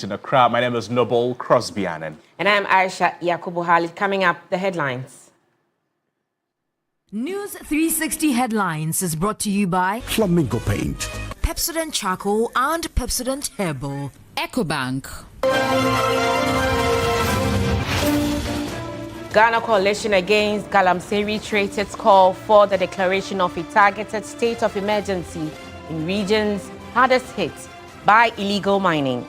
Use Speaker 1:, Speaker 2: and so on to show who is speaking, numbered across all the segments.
Speaker 1: In Accra, my name is Noble Crosby Annan.
Speaker 2: And I'm Ayisha Yakubu. Coming up, the headlines.
Speaker 3: News360 Headlines is brought to you by
Speaker 4: Flamingo Paint,
Speaker 3: Pepsodent Charcoal and Pepsodent Herbal,
Speaker 5: EcoBank.
Speaker 2: Ghana Coalition Against Galamsey reiterated its call for the declaration of a targeted state of emergency in regions hardest hit by illegal mining.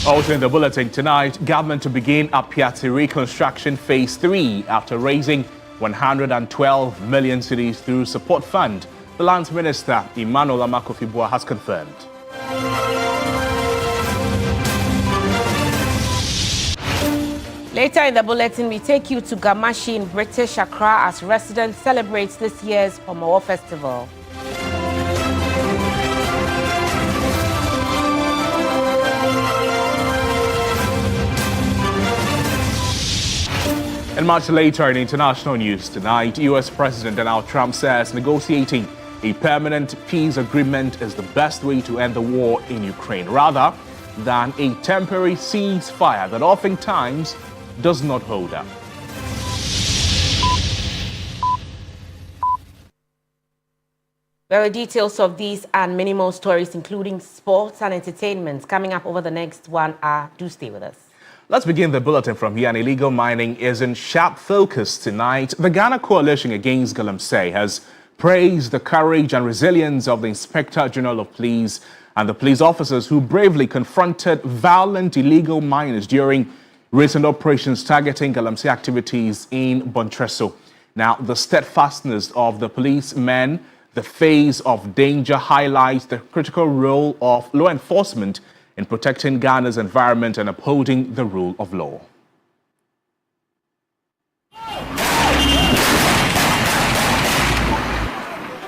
Speaker 1: Also in the bulletin tonight, government to begin Appiatse reconstruction phase 3 after raising 112 million cedis through support fund. The Lands Minister, Emmanuel Amakofibua, has confirmed.
Speaker 2: Later in the bulletin, we take you to Gamashi in British Accra as residents celebrate this year's Homowo Festival.
Speaker 1: And much later in international news tonight, U.S. President Donald Trump says negotiating a permanent peace agreement is the best way to end the war in Ukraine, rather than a temporary ceasefire that oftentimes does not hold up.
Speaker 2: There are details of these and many more stories, including sports and entertainment, coming up over the next 1 hour. Do stay with us.
Speaker 1: Let's begin the bulletin from here. And illegal mining is in sharp focus tonight. The Ghana Coalition Against Galamsey has praised the courage and resilience of the Inspector General of Police and the police officers who bravely confronted violent illegal miners during recent operations targeting Galamsey activities in Bontresso. Now, the steadfastness of the policemen, the face of danger, highlights the critical role of law enforcement in protecting Ghana's environment and upholding the rule of law.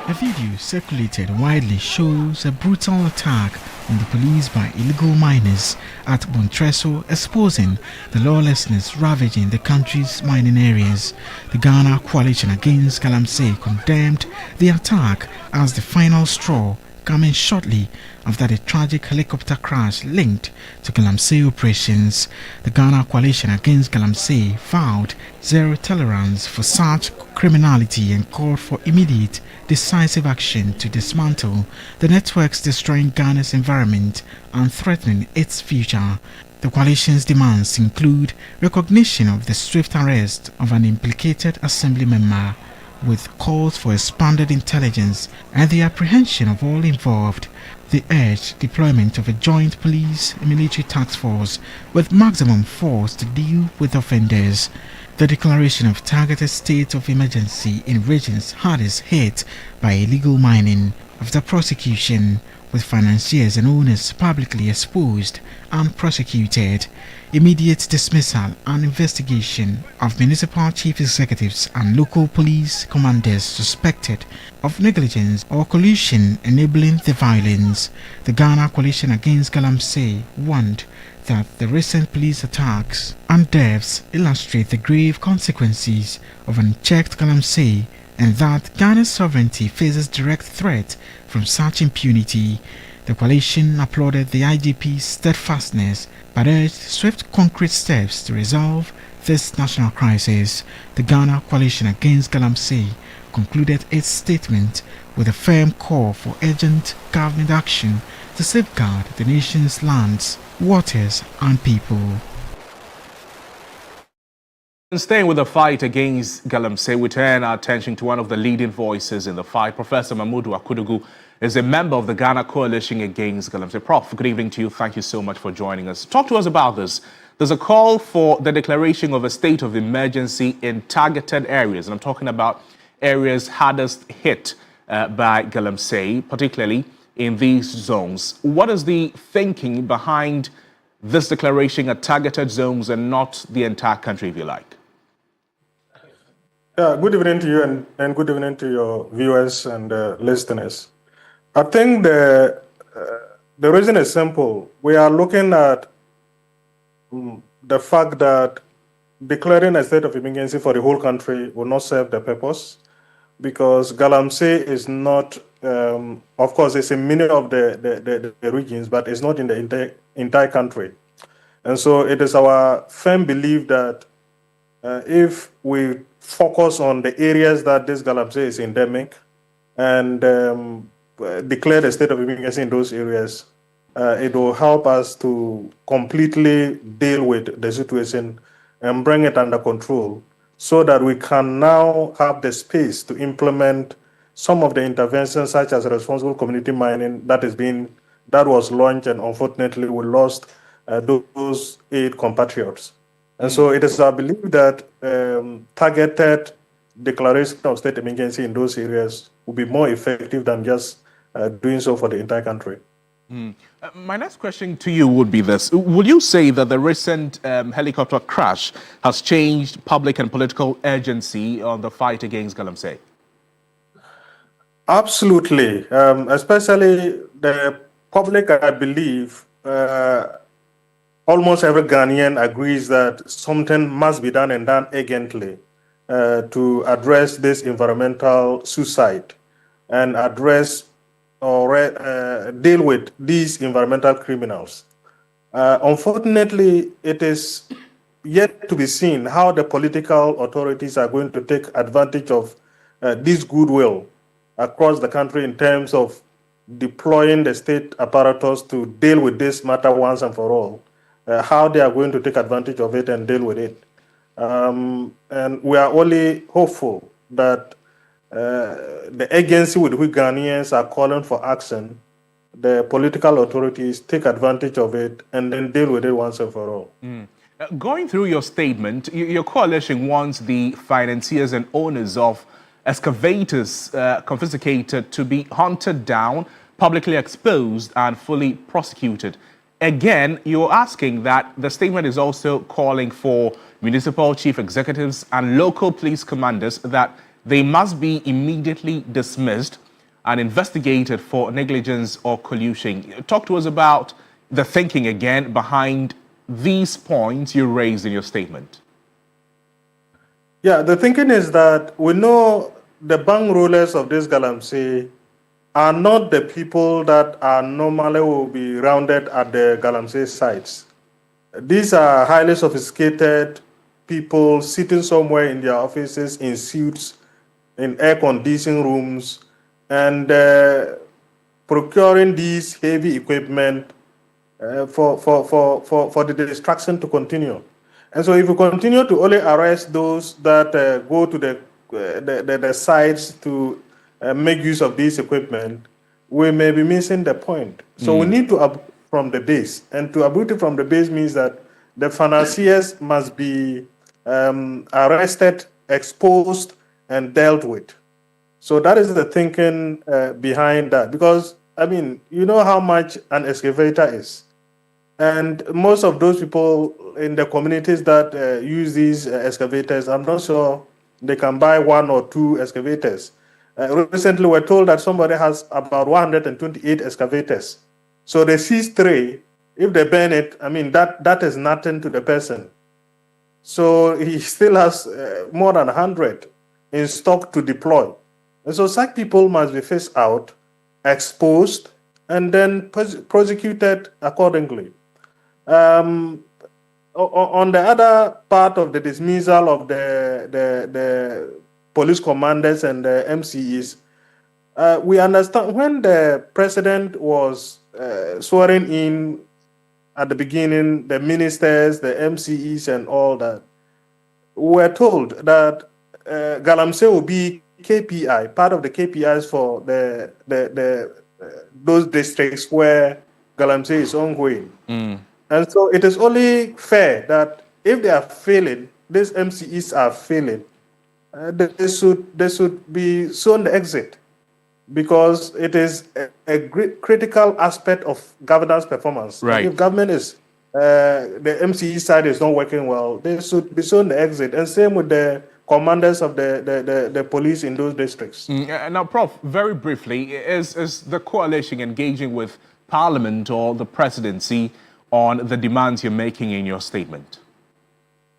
Speaker 6: A video circulated widely shows a brutal attack on the police by illegal miners at Bontresso, exposing the lawlessness ravaging the country's mining areas. The Ghana Coalition Against Galamsey condemned the attack as the final straw, coming shortly after the tragic helicopter crash linked to Galamsey operations. The Ghana Coalition Against Galamsey vowed zero tolerance for such criminality and called for immediate, decisive action to dismantle the networks destroying Ghana's environment and threatening its future. The coalition's demands include recognition of the swift arrest of an implicated assembly member, with calls for expanded intelligence and the apprehension of all involved. They urged deployment of a joint police and military task force with maximum force to deal with offenders. The declaration of targeted state of emergency in regions hardest hit by illegal mining after prosecution, with financiers and owners publicly exposed and prosecuted. Immediate dismissal and investigation of municipal chief executives and local police commanders suspected of negligence or collusion enabling the violence. The Ghana Coalition Against Galamsey warned that the recent police attacks and deaths illustrate the grave consequences of unchecked Galamsey and that Ghana's sovereignty faces direct threat from such impunity. The coalition applauded the IGP's steadfastness but urged swift concrete steps to resolve this national crisis. The Ghana Coalition Against Galamsey concluded its statement with a firm call for urgent government action to safeguard the nation's lands, waters and people.
Speaker 1: Staying with the fight against Galamsey, we turn our attention to one of the leading voices in the fight. Professor Mahmoud Akudugu is a member of the Ghana Coalition Against Galamsey. Prof, good evening to you. Thank you so much for joining us. Talk to us about this. There's a call for the declaration of a state of emergency in targeted areas, and I'm talking about areas hardest hit by Galamsey, particularly in these zones. What is the thinking behind this declaration at targeted zones and not the entire country, if you like?
Speaker 7: Yeah, good evening to you and good evening to your viewers and listeners. I think the reason is simple. We are looking at the fact that declaring a state of emergency for the whole country will not serve the purpose, because Galamsey is not of course, it's in many of the regions, but it's not in the entire country. And so it is our firm belief that if we focus on the areas that this galamsey is endemic and declare the state of emergency in those areas, it will help us to completely deal with the situation and bring it under control so that we can now have the space to implement some of the interventions such as responsible community mining that was launched, and unfortunately we lost those 8 compatriots. And so it is our belief that targeted declaration of state emergency in those areas will be more effective than just doing so for the entire country.
Speaker 1: My next question to you would be this. Would you say that the recent helicopter crash has changed public and political urgency on the fight against galamsey?
Speaker 7: Absolutely. Especially the public, I believe, almost every Ghanaian agrees that something must be done and done urgently to address this environmental suicide and address or deal with these environmental criminals. Unfortunately, it is yet to be seen how the political authorities are going to take advantage of this goodwill across the country in terms of deploying the state apparatus to deal with this matter once and for all, how they are going to take advantage of it and deal with it. And we are only hopeful that the agency with which Ghanaians are calling for action, the political authorities take advantage of it and then deal with it once and for all.
Speaker 1: Going through your statement, your coalition wants the financiers and owners of excavators confiscated to be hunted down, publicly exposed, and fully prosecuted. Again, you're asking that the statement is also calling for municipal chief executives and local police commanders that they must be immediately dismissed and investigated for negligence or collusion. Talk to us about the thinking again behind these points you raised in your statement.
Speaker 7: Yeah, the thinking is that we know the bank rollers of this galamsey are not the people that are normally will be rounded at the galamsey sites. These are highly sophisticated people sitting somewhere in their offices in suits, in air-conditioned rooms, and procuring these heavy equipment for the destruction to continue. And so if we continue to only arrest those that go to the sites to make use of this equipment, we may be missing the point. So we need to uproot from the base. And to uproot it from the base means that the financiers must be arrested, exposed, and dealt with. So that is the thinking behind that. Because, I mean, you know how much an excavator is. And most of those people in the communities that use these excavators, I'm not sure they can buy 1 or 2 excavators. Recently, we're told that somebody has about 128 excavators. So they seize 3. If they burn it, I mean, that is nothing to the person. So he still has more than 100 in stock to deploy. And so such people must be faced out, exposed, and then prosecuted accordingly. On the other part of the dismissal of the police commanders and the MCEs, we understand when the president was swearing in at the beginning, the ministers, the MCEs, and all that, we were told that galamsey will be KPI, part of the KPIs for those districts where galamsey is ongoing. And so it is only fair that if they are failing, these MCEs are failing, they should be shown the exit, because it is a critical aspect of governance performance.
Speaker 1: Right.
Speaker 7: If government is, the MCE side is not working well, they should be shown the exit. And same with the commanders of the police in those districts.
Speaker 1: Now, Prof, very briefly, is the coalition engaging with Parliament or the presidency on the demands you're making in your statement?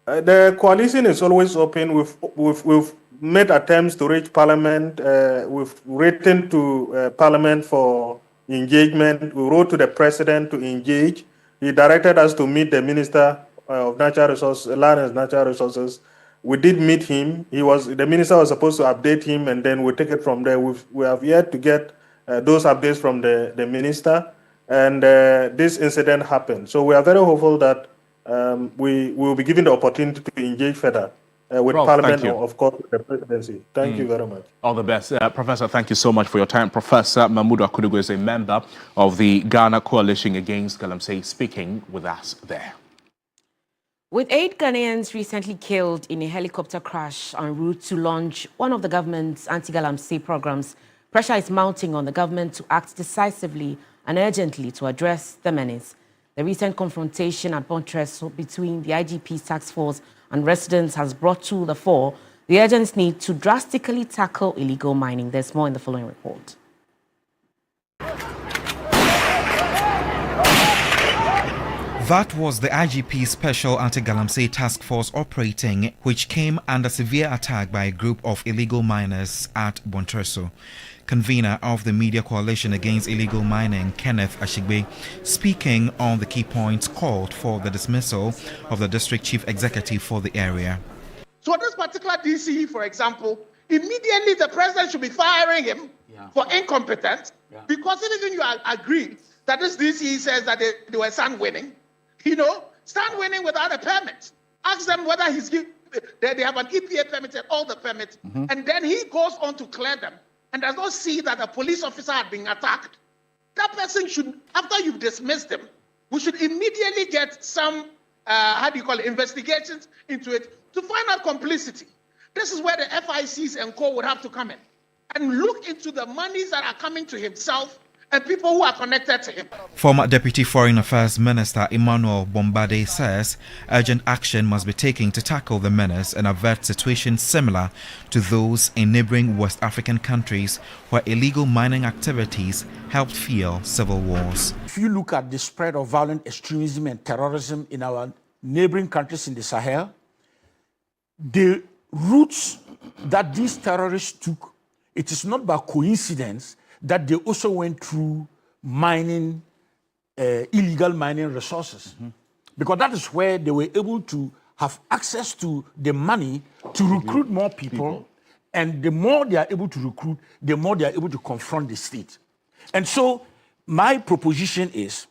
Speaker 7: The coalition is always open. We've made attempts to reach Parliament. We've written to Parliament for engagement. We wrote to the President to engage. He directed us to meet the Minister of Natural Resources, Land and Natural Resources. We did meet him. The minister was supposed to update him, and then we take it from there. We have yet to get those updates from the minister, and this incident happened. So we are very hopeful that we will be given the opportunity to engage further with Parliament, or of course with the presidency. Thank you very much.
Speaker 1: All the best. Professor, thank you so much for your time. Professor Mamudu Akudugu is a member of the Ghana Coalition Against Galamsey, speaking with us there.
Speaker 2: With 8 Ghanaians recently killed in a helicopter crash en route to launch one of the government's anti-Galamsey programs, pressure is mounting on the government to act decisively and urgently to address the menace. The recent confrontation at Montreal between the IGP's task force and residents has brought to the fore the urgent need to drastically tackle illegal mining. There's more in the following report.
Speaker 4: That was the IGP Special Anti-Galamsey Task Force operating, which came under severe attack by a group of illegal miners at Montreal. Convener of the Media Coalition Against Illegal Mining, Kenneth Ashigbe, speaking on the key points, called for the dismissal of the district chief executive for the area.
Speaker 5: So this particular DC, for example, immediately the president should be firing him for incompetence, because even you agree that this DC says that they were stand winning, stand winning without a permit. Ask them whether they have an EPA permit and all the permits, and then he goes on to clear them and does not see that a police officer had been attacked. That person should, after you've dismissed him, we should immediately get some, investigations into it to find out complicity. This is where the FICs and co would have to come in and look into the monies that are coming to himself and people who are connected to him.
Speaker 4: Former Deputy Foreign Affairs Minister Emmanuel Bombade says urgent action must be taken to tackle the menace and avert situations similar to those in neighboring West African countries where illegal mining activities helped fuel civil wars.
Speaker 8: If you look at the spread of violent extremism and terrorism in our neighboring countries in the Sahel, the routes that these terrorists took, it is not by coincidence that they also went through mining, illegal mining resources. Because that is where they were able to have access to the money to recruit more people. And the more they are able to recruit, the more they are able to confront the state. And so my proposition is,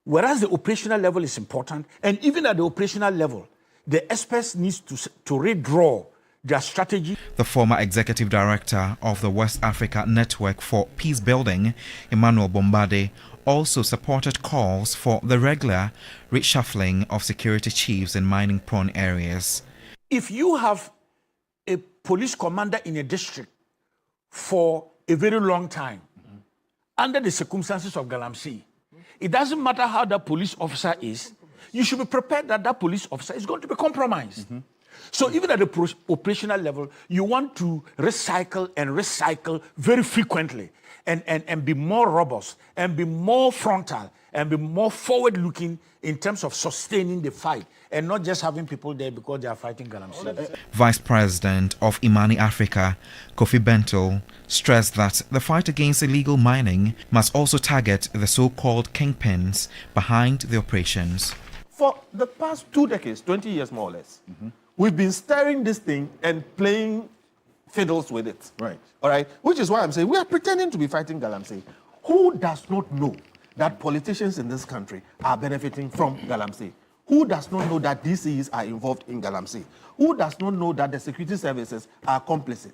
Speaker 8: whereas the operational level is important, and even at the operational level, the experts need to redraw their strategy.
Speaker 4: The former executive director of the West Africa Network for Peace Building, Emmanuel Bombade, also supported calls for the regular reshuffling of security chiefs in mining-prone areas.
Speaker 8: If you have a police commander in a district for a very long time, under the circumstances of Galamsey, it doesn't matter how that police officer is, you should be prepared that that police officer is going to be compromised. So even at the operational level, you want to recycle very frequently and be more robust and be more frontal and be more forward-looking in terms of sustaining the fight and not just having people there because they are fighting Galamsey.
Speaker 4: Vice President of Imani Africa, Kofi Bento, stressed that the fight against illegal mining must also target the so-called kingpins behind the operations.
Speaker 9: For the past 2 decades, 20 years more or less, we've been stirring this thing and playing fiddles with it. Right. All right. Which is why I'm saying we are pretending to be fighting Galamsey. Who does not know that politicians in this country are benefiting from Galamsey? Who does not know that DCs are involved in Galamsey? Who does not know that the security services are complicit?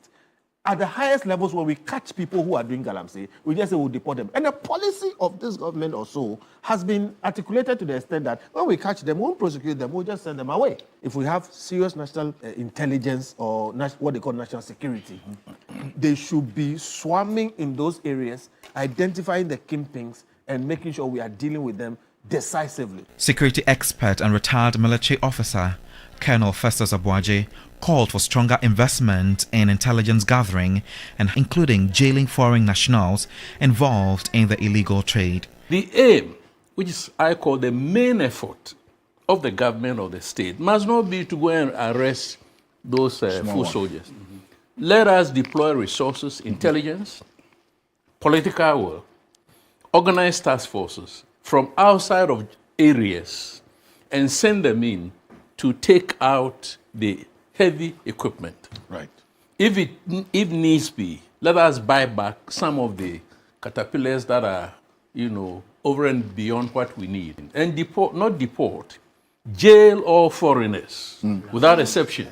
Speaker 9: At the highest levels, when we catch people who are doing Galamsey, we just say we'll deport them. And the policy of this government or so has been articulated to the extent that when we catch them, we won't prosecute them, we'll just send them away. If we have serious national intelligence or what they call national security, they should be swarming in those areas, identifying the kingpins and making sure we are dealing with them decisively.
Speaker 4: Security expert and retired military officer Colonel Festus Abuaje called for stronger investment in intelligence gathering and including jailing foreign nationals involved in the illegal trade.
Speaker 10: The aim, which is I call the main effort of the government or the state, must not be to go and arrest those foot soldiers. let us deploy resources, intelligence, political will, organize task forces from outside of areas and send them in to take out the heavy equipment.
Speaker 9: Right.
Speaker 10: If needs be, let us buy back some of the caterpillars that are, over and beyond what we need. And not deport, jail all foreigners without exception.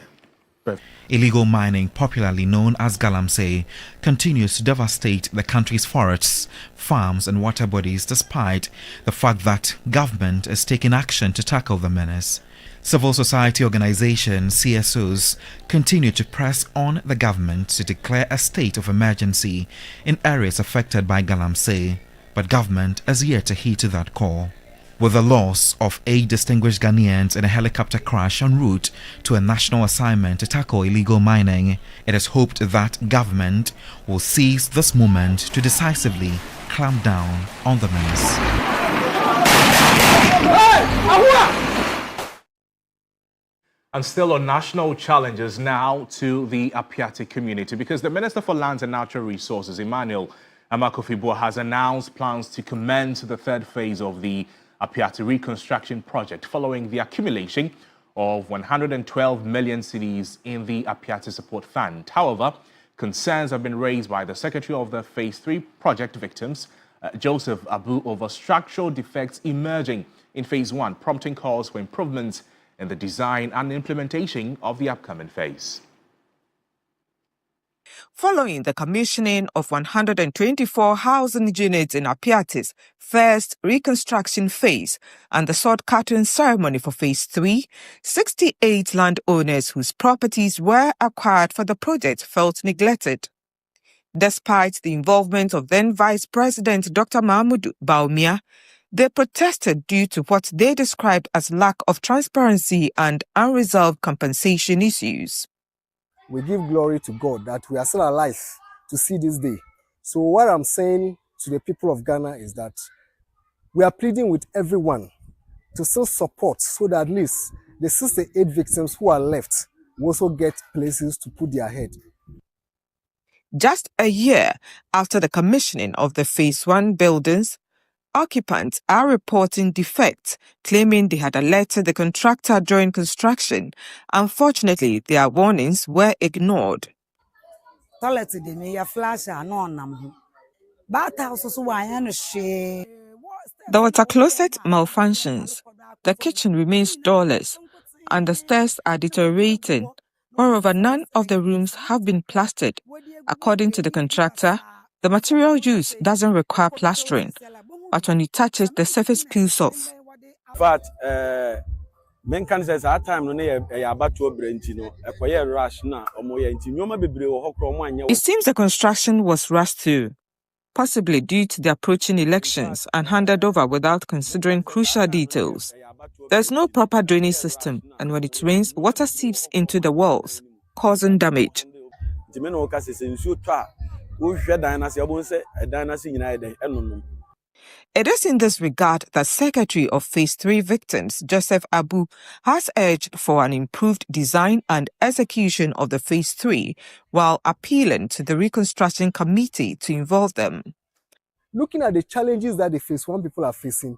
Speaker 4: Illegal mining, popularly known as galamsey, continues to devastate the country's forests, farms and water bodies despite the fact that government is taking action to tackle the menace. Civil society organizations, CSOs, continue to press on the government to declare a state of emergency in areas affected by galamsey, but government has yet to heed to that call. With the loss of 8 distinguished Ghanaians in a helicopter crash en route to a national assignment to tackle illegal mining, it is hoped that government will seize this moment to decisively clamp down on the menace.
Speaker 1: And still on national challenges now to the Appiatse community, because the Minister for Lands and Natural Resources, Emmanuel Amakofiboah, has announced plans to commence the third phase of the Appiatse reconstruction project following the accumulation of 112 million cedis in the Appiatse Support Fund. However, concerns have been raised by the Secretary of the Phase 3 project victims, Joseph Abu, over structural defects emerging in Phase 1, prompting calls for improvements in the design and implementation of the upcoming phase.
Speaker 11: Following the commissioning of 124 housing units in Appiatse's first reconstruction phase and the sword cutting ceremony for Phase 3, 68 landowners whose properties were acquired for the project felt neglected. Despite the involvement of then Vice President Dr. Mahmoud Bawumia, they protested due to what they described as lack of transparency and unresolved compensation issues.
Speaker 12: We give glory to God that we are still alive to see this day. So what I'm saying to the people of Ghana is that we are pleading with everyone to still support so that at least the 68 victims who are left will also get places to put their head.
Speaker 11: Just a year after the commissioning of the Phase 1 buildings, occupants are reporting defects, claiming they had alerted the contractor during construction. Unfortunately, their warnings were ignored.
Speaker 13: There were
Speaker 11: closet malfunctions. The kitchen remains doorless, and the stairs are deteriorating. Moreover, none of the rooms have been plastered. According to the contractor, the material used doesn't require plastering, but when you touch it, the surface peels off.
Speaker 14: In fact,
Speaker 11: it seems the construction was rushed through, possibly due to the approaching elections, and handed over without considering crucial details. There's no proper drainage system, and when it rains, water seeps into the walls, causing damage. It is in this regard that Secretary of Phase 3 victims, Joseph Abu, has urged for an improved design and execution of the Phase 3, while appealing to the Reconstruction Committee to involve them.
Speaker 12: Looking at the challenges that the Phase 1 people are facing,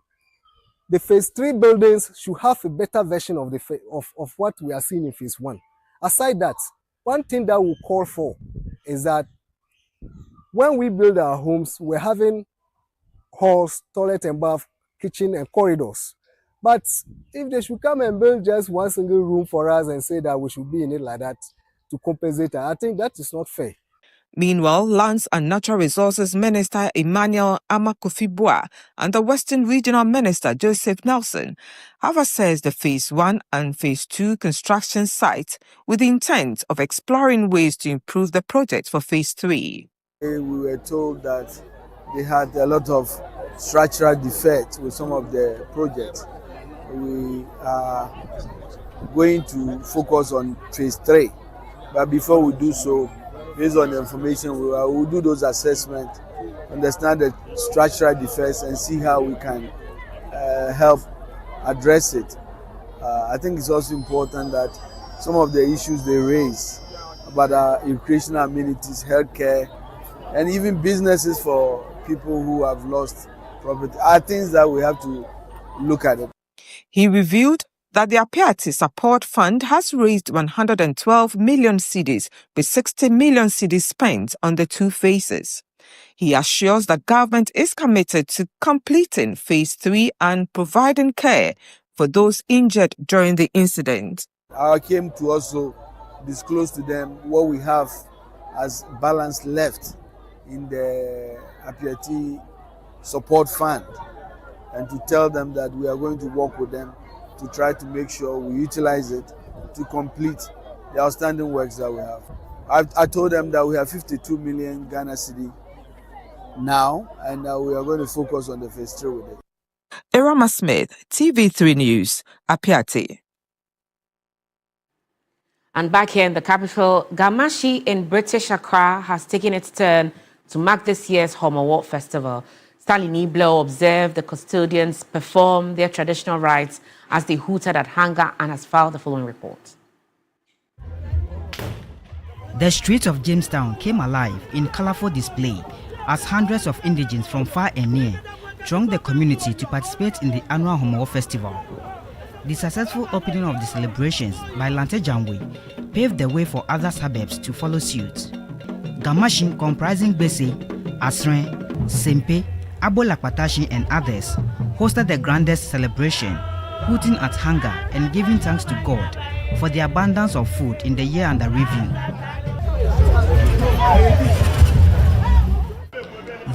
Speaker 12: the Phase 3 buildings should have a better version of what we are seeing in Phase 1. Aside that, one thing that we'll call for is that when we build our homes, we're having halls, toilet and bath, kitchen and corridors. But if they should come and build just one single room for us and say that we should be in it like that to compensate, I think that is not fair.
Speaker 11: Meanwhile, Lands and Natural Resources Minister Emmanuel Amakofiboah and the Western Regional Minister Joseph Nelson have assessed the Phase 1 and Phase 2 construction sites with the intent of exploring ways to improve the project for Phase 3.
Speaker 14: We were told that they had a lot of structural defects with some of the projects. We are going to focus on Phase 3, but before we do so, based on the information, we will do those assessments, understand the structural defects, and see how we can help address it. I think it's also important that some of the issues they raise about our recreational amenities, healthcare, and even businesses for people who have lost property are things that we have to look at.
Speaker 11: He revealed that the Appiatse Support Fund has raised 112 million cedis, with 60 million cedis spent on the 2 phases. He assures that government is committed to completing phase 3 and providing care for those injured during the incident.
Speaker 14: I came to also disclose to them what we have as balance left in the Appiatse Support Fund, and to tell them that we are going to work with them to try to make sure we utilize it to complete the outstanding works that we have. I told them that we have 52 million Ghana cedi now, and we are going to focus on the phase 3 with it.
Speaker 11: Irama Smith, TV3 News, Appiatse.
Speaker 2: And back here in the capital, Gamashi in British Accra has taken its turn to mark this year's Homowo Festival. Stanley Niblo observed the custodians perform their traditional rites as they hooted at hunger and has filed the following report.
Speaker 15: The streets of Jamestown came alive in colorful display as hundreds of indigents from far and near thronged the community to participate in the annual Homowo Festival. The successful opening of the celebrations by Lante Jangwe paved the way for other suburbs to follow suit. Gamashin, comprising Bese, Asren, Sempe, Abolakpatashi and others, hosted the grandest celebration, hooting at hunger and giving thanks to God for the abundance of food in the year under review.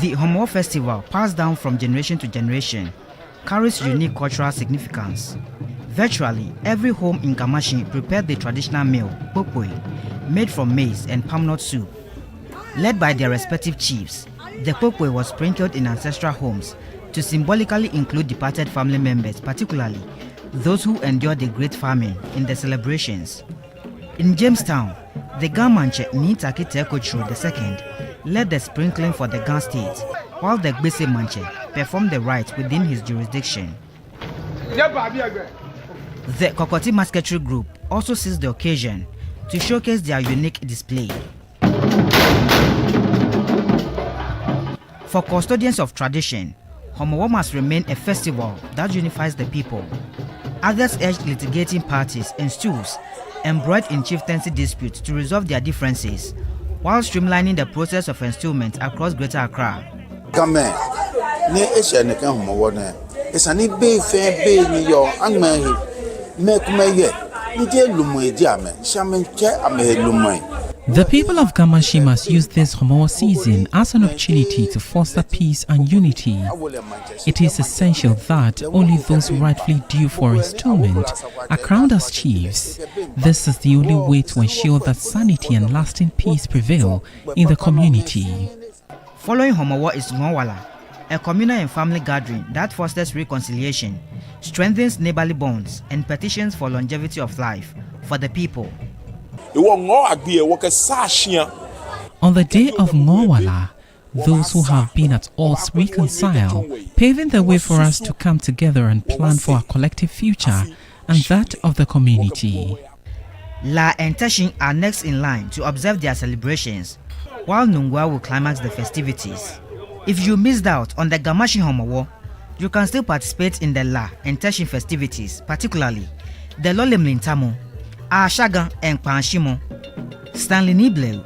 Speaker 15: The Homowo Festival, passed down from generation to generation, carries unique cultural significance. Virtually every home in Gamashi prepared the traditional meal, pokpoi, made from maize and palm nut soup. Led by their respective chiefs, the pokpoi was sprinkled in ancestral homes to symbolically include departed family members, particularly those who endured the Great Famine in the celebrations. In Jamestown, the Gamanche Nitaki Tekochro II led the sprinkling for the Gan state, while the Gbese Manche performed the rites within his jurisdiction. The Kokoti Musketry Group also seized the occasion to showcase their unique display. For custodians of tradition, Homowo must remain a festival that unifies the people. Others urged litigating parties and stools embroiled in chieftaincy disputes to resolve their differences, while streamlining the process of installment across Greater Accra.
Speaker 16: The people of Gamashi must use this Homowo season as an opportunity to foster peace and unity. It is essential that only those rightfully due for installment are crowned as chiefs. This is the only way to ensure that sanity and lasting peace prevail in the community.
Speaker 15: Following Homowo is Nwawala, a communal and family gathering that fosters reconciliation, strengthens neighborly bonds, and petitions for longevity of life for the people.
Speaker 16: On the day of Nwawala, those who have been at odds reconcile, paving the way for us to come together and plan for our collective future and that of the community.
Speaker 15: La and Teshin are next in line to observe their celebrations, while Nungwa will climax the festivities. If you missed out on the Gamashi Homowo, you can still participate in the La and Teshin festivities, particularly the Lolemlin Tamu, Ashaga and Panshimo. Stanley Nibleu,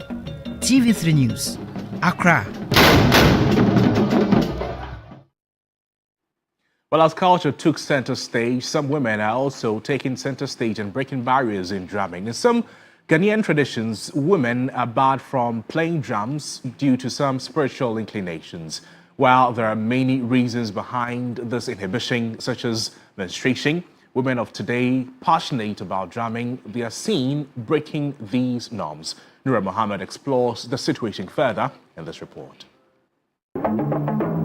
Speaker 15: TV3 News, Accra.
Speaker 1: Well, as culture took center stage, some women are also taking center stage and breaking barriers in drumming. In some Ghanaian traditions, women are barred from playing drums due to some spiritual inclinations. While there are many reasons behind this inhibition, such as menstruation, women of today, passionate about drumming, they are seen breaking these norms. Nura Mohammed explores the situation further in this report.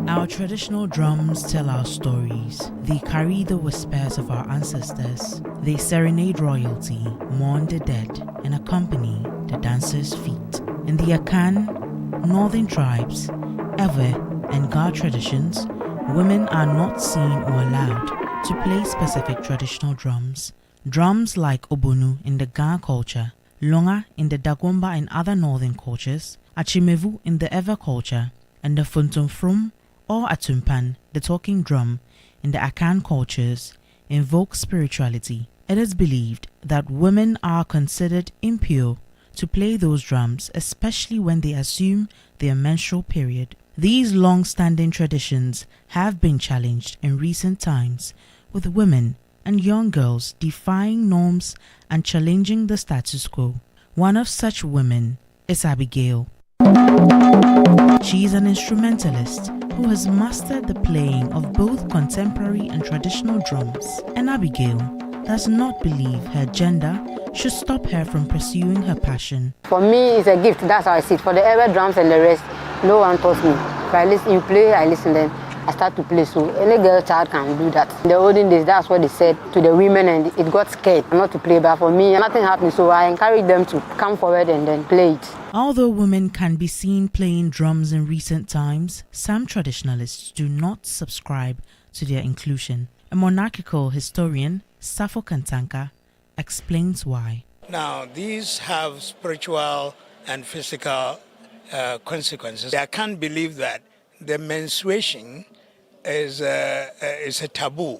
Speaker 17: Our traditional drums tell our stories. They carry the whispers of our ancestors. They serenade royalty, mourn the dead, and accompany the dancers' feet. In the Akan, northern tribes, Ewe, and Gar traditions, women are not seen or allowed to play specific traditional drums. Drums like Obonu in the Ga culture Longa in the Dagomba and other northern cultures, Achimevu in the Ewe culture, and the Funtumfrum or Atumpan, the talking drum, in the Akan cultures, invoke spirituality. It is believed that women are considered impure to play those drums, especially when they assume their menstrual period. These long-standing traditions have been challenged in recent times, with women and young girls defying norms and challenging the status quo. One of such women is Abigail. She is an instrumentalist who has mastered the playing of both contemporary and traditional drums, and Abigail does not believe her gender should stop her from pursuing her passion.
Speaker 18: For me, it's a gift. That's how I see it. For the Ewe drums and the rest, no one taught me. If I listen, you play, I listen, then I start to play. So any girl child can do that. In the olden days, that's what they said to the women, and it got scared not to play. But for me, nothing happened. So I encourage them to come forward and then play it.
Speaker 17: Although women can be seen playing drums in recent times, some traditionalists do not subscribe to their inclusion. A monarchical historian, Safo Kantanka, explains why.
Speaker 19: Now, these have spiritual and physical consequences. I can't believe that the menstruation is a taboo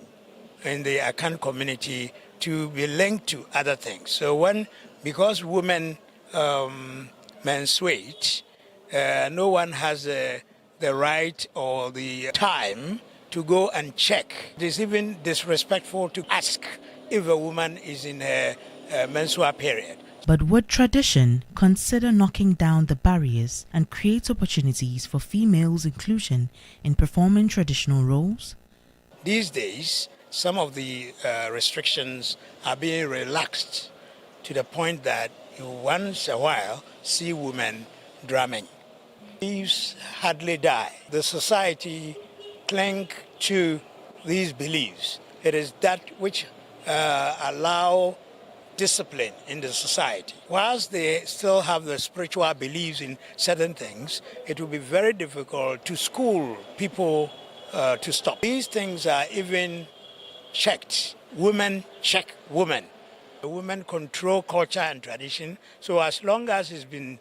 Speaker 19: in the Akan community to be linked to other things. So because women menstruate, no one has the right or the time to go and check. It is even disrespectful to ask if a woman is in her menstrual period.
Speaker 17: But would tradition consider knocking down the barriers and create opportunities for females' inclusion in performing traditional roles?
Speaker 19: These days, some of the restrictions are being relaxed to the point that you once a while see women drumming. These hardly die. The society cling to these beliefs. It is that which allow discipline in the society. Whilst they still have the spiritual beliefs in certain things, it will be very difficult to school people to stop. These things are even checked. Women check women. Women control culture and tradition. So as long as it's been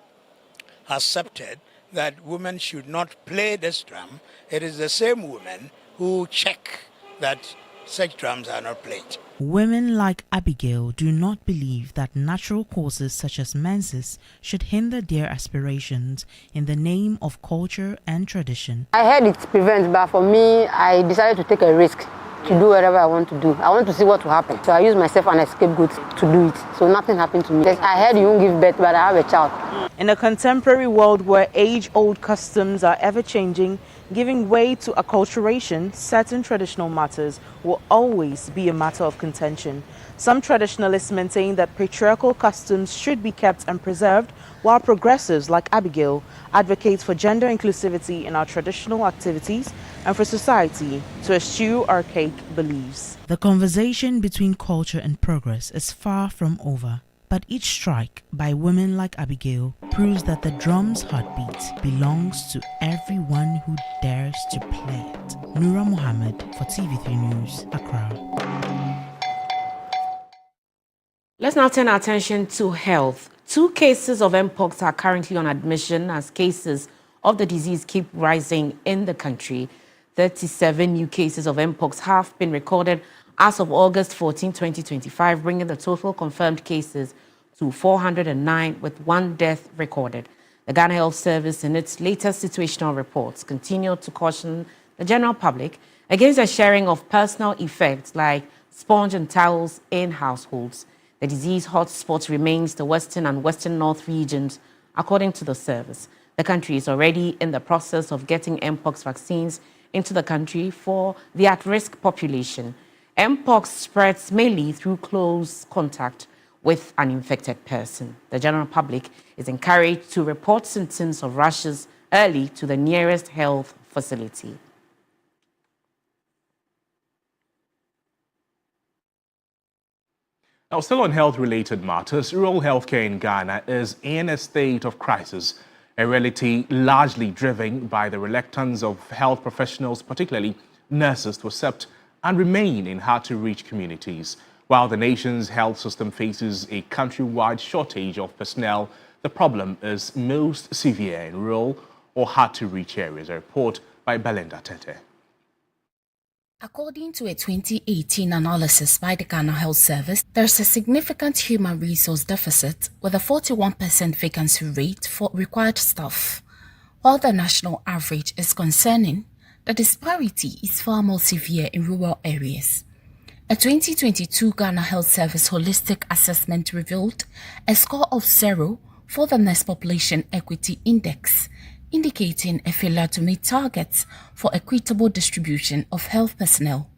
Speaker 19: accepted that women should not play this drum, it is the same women who check that such drums are not played.
Speaker 17: Women like Abigail do not believe that natural causes such as menses should hinder their aspirations in the name of culture and tradition.
Speaker 18: I heard it prevents, but for me, I decided to take a risk to do whatever I want to do. I want to see what will happen. So I use myself as a scapegoat to do it. So nothing happened to me. I heard you won't give birth, but I have a child.
Speaker 20: In a contemporary world where age-old customs are ever-changing, giving way to acculturation, certain traditional matters will always be a matter of contention. Some traditionalists maintain that patriarchal customs should be kept and preserved, while progressives like Abigail advocate for gender inclusivity in our traditional activities and for society to eschew archaic beliefs.
Speaker 17: The conversation between culture and progress is far from over. But each strike by women like Abigail proves that the drum's heartbeat belongs to everyone who dares to play it. Nura Mohammed for TV3 News, Accra.
Speaker 2: Let's now turn our attention to health. 2 cases of Mpox are currently on admission as cases of the disease keep rising in the country. 37 new cases of Mpox have been recorded as of August 14, 2025, bringing the total confirmed cases to 409 with 1 death recorded. The Ghana Health Service, in its latest situational reports, continued to caution the general public against the sharing of personal effects like sponge and towels in households. The disease hotspot remains the Western and Western North regions, according to the service. The country is already in the process of getting Mpox vaccines into the country for the at-risk population. Mpox spreads mainly through close contact with an infected person. The general public is encouraged to report symptoms of rashes early to the nearest health facility.
Speaker 1: Now, still on health-related matters, rural healthcare in Ghana is in a state of crisis, a reality largely driven by the reluctance of health professionals, particularly nurses, to accept and remain in hard-to-reach communities. While the nation's health system faces a countrywide shortage of personnel, the problem is most severe in rural or hard-to-reach areas. A report by Belinda Tete.
Speaker 21: According to a 2018 analysis by the Ghana Health Service, there's a significant human resource deficit with a 41% vacancy rate for required staff. While the national average is concerning, the disparity is far more severe in rural areas. A 2022 Ghana Health Service holistic assessment revealed a score of 0 for the Next Population Equity Index, indicating a failure to meet targets for equitable distribution of health personnel.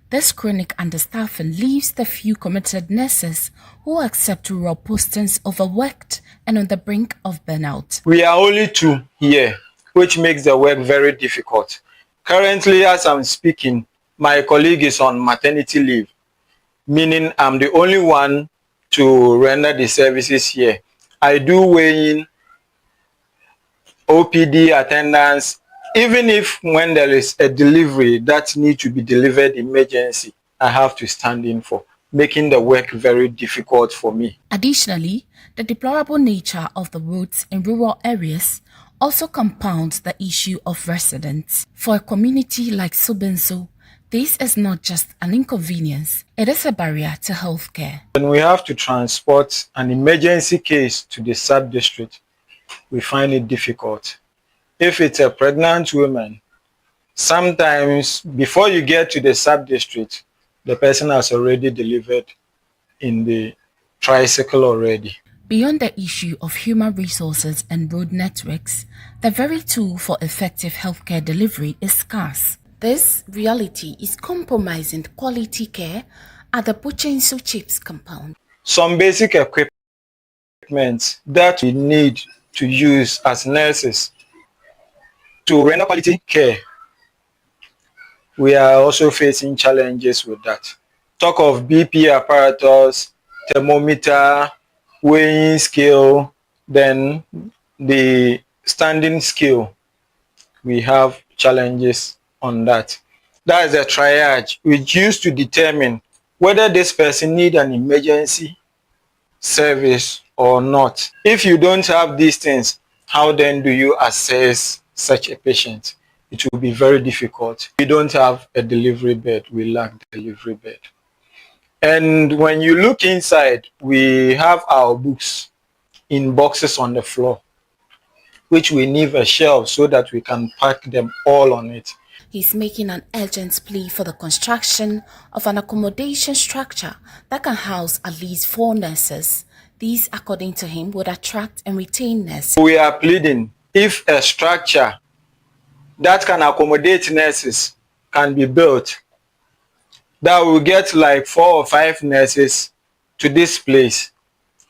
Speaker 21: This chronic understaffing leaves the few committed nurses who accept rural postings overworked and on the brink of burnout.
Speaker 22: We are only 2 here, which makes the work very difficult. Currently, as I'm speaking, my colleague is on maternity leave, meaning I'm the only one to render the services here. I do weigh-in, OPD attendance, even if when there is a delivery that needs to be delivered emergency, I have to stand in for, making the work very difficult for me.
Speaker 21: Additionally, the deplorable nature of the roads in rural areas also compounds the issue of residents. For a community like Subenso, this is not just an inconvenience, it is a barrier to healthcare.
Speaker 22: When we have to transport an emergency case to the sub-district, we find it difficult. If it's a pregnant woman, sometimes before you get to the sub-district, the person has already delivered in the tricycle already.
Speaker 21: Beyond the issue of human resources and road networks, the very tool for effective healthcare delivery is scarce. This reality is compromising quality care at the Bochenso Chips compound.
Speaker 22: Some basic equipment that we need to use as nurses to render quality care, we are also facing challenges with that. Talk of BP apparatus, thermometer, weighing scale, then the standing scale, we have challenges on that. That is a triage which used to determine whether this person needs an emergency service or not. If you don't have these things, how then do you assess such a patient? It will be very difficult. We don't have a delivery bed, we lack delivery bed. And when you look inside, we have our books in boxes on the floor, which we need a shelf so that we can pack them all on it.
Speaker 21: He's making an urgent plea for the construction of an accommodation structure that can house at least 4 nurses. These, according to him, would attract and retain nurses.
Speaker 22: We are pleading if a structure that can accommodate nurses can be built, that will get like 4 or 5 nurses to this place,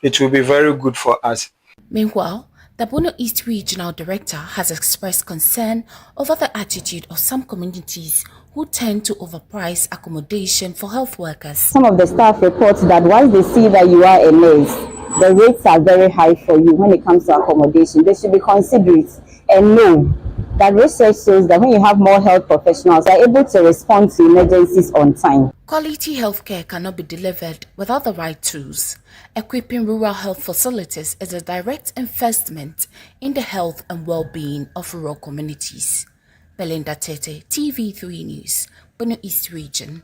Speaker 22: it will be very good for us.
Speaker 21: Meanwhile, the Bono East Regional Director has expressed concern over the attitude of some communities who tend to overprice accommodation for health workers.
Speaker 23: Some of the staff reports that once they see that you are a nurse, the rates are very high for you when it comes to accommodation. They should be considerate and know that research shows that when you have more health professionals, they are able to respond to emergencies on time.
Speaker 21: Quality healthcare cannot be delivered without the right tools. Equipping rural health facilities is a direct investment in the health and well-being of rural communities. Belinda Tete, TV3 News, Bono East Region.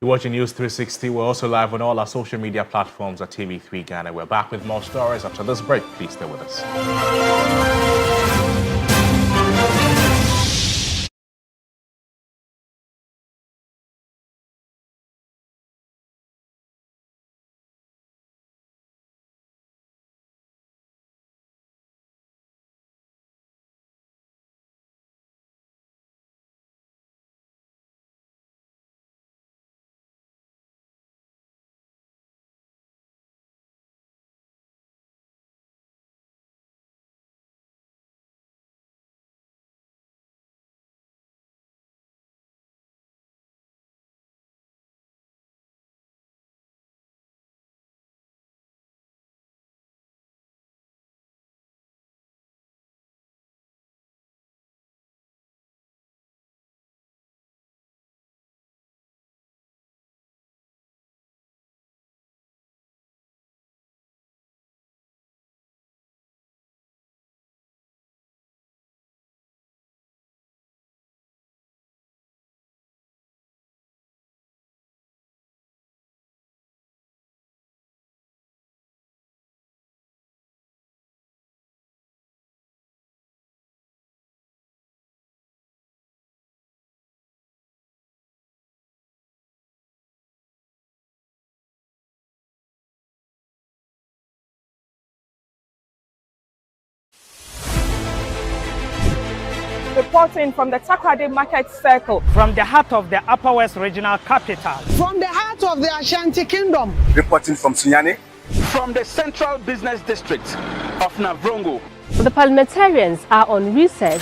Speaker 1: You're watching News 360. We're also live on all our social media platforms at TV3 Ghana. We're back with more stories after this break. Please stay with us.
Speaker 3: reporting from the Takoradi Market Circle, from the heart of the Upper West Regional Capital.
Speaker 13: From the heart of the Ashanti Kingdom.
Speaker 6: Reporting from Sunyani.
Speaker 7: From the Central Business District of Navrongo.
Speaker 24: The parliamentarians are on recess.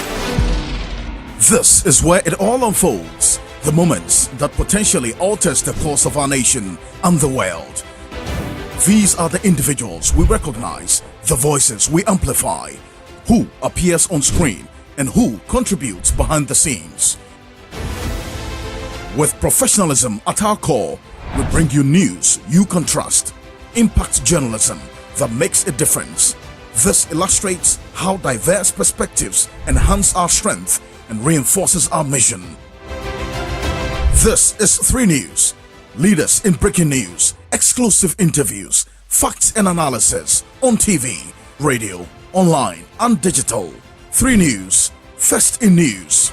Speaker 25: This is where it all unfolds. The moments that potentially alters the course of our nation and the world. These are the individuals we recognize, the voices we amplify, who appears on screen and who contributes behind the scenes. With professionalism at our core, we bring you news you can trust. Impact journalism that makes a difference. This illustrates how diverse perspectives enhance our strength and reinforces our mission. This is 3 News. Leaders in breaking news, exclusive interviews, facts and analysis on TV, radio, online and digital. 3 News, first in news.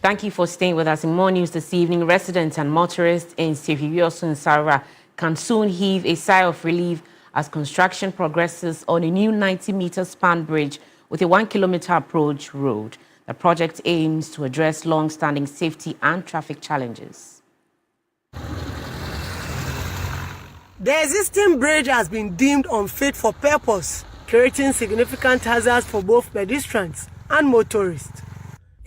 Speaker 2: Thank you for staying with us. In more news this evening, residents and motorists in Sefibioso and Sarah can soon heave a sigh of relief as construction progresses on a new 90-meter span bridge with a 1-kilometer approach road. The project aims to address long-standing safety and traffic challenges.
Speaker 13: The existing bridge has been deemed unfit for purpose, creating significant hazards for both pedestrians and motorists.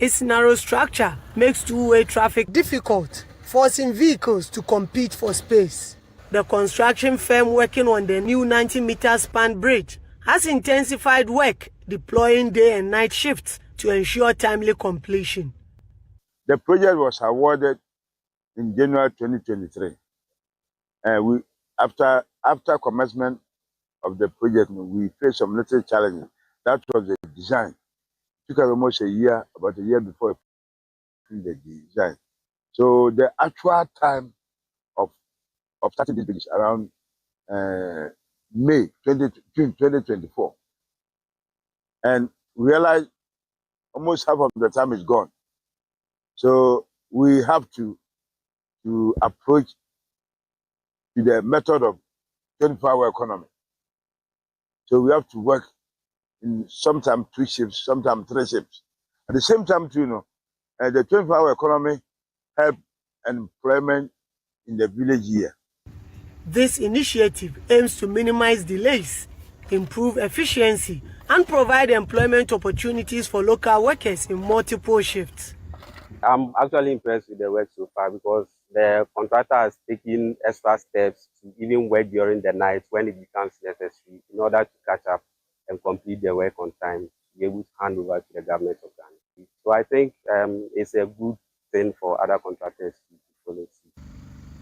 Speaker 13: Its narrow structure makes two-way traffic difficult, forcing vehicles to compete for space. The construction firm working on the new 90-meter span bridge has intensified work, deploying day and night shifts to ensure timely completion.
Speaker 26: The project was awarded in January 2023. After commencement of the project, we faced some little challenges. That was the design. It took us almost about a year before the design. So the actual time of starting this is around June 2024. And we realized almost half of the time is gone. So we have to approach to the method of 24-hour economy. So we have to work in sometimes 2 shifts, sometimes 3 shifts. At the same time, too, the 24-hour economy help employment in the village here.
Speaker 13: This initiative aims to minimize delays, improve efficiency, and provide employment opportunities for local workers in multiple shifts.
Speaker 27: I'm actually impressed with the work so far because the contractor has taken extra steps to even work during the night when it becomes necessary in order to catch up and complete the work on time to be able to hand over to the government of Ghana. So I think it's a good thing for other contractors to follow suit.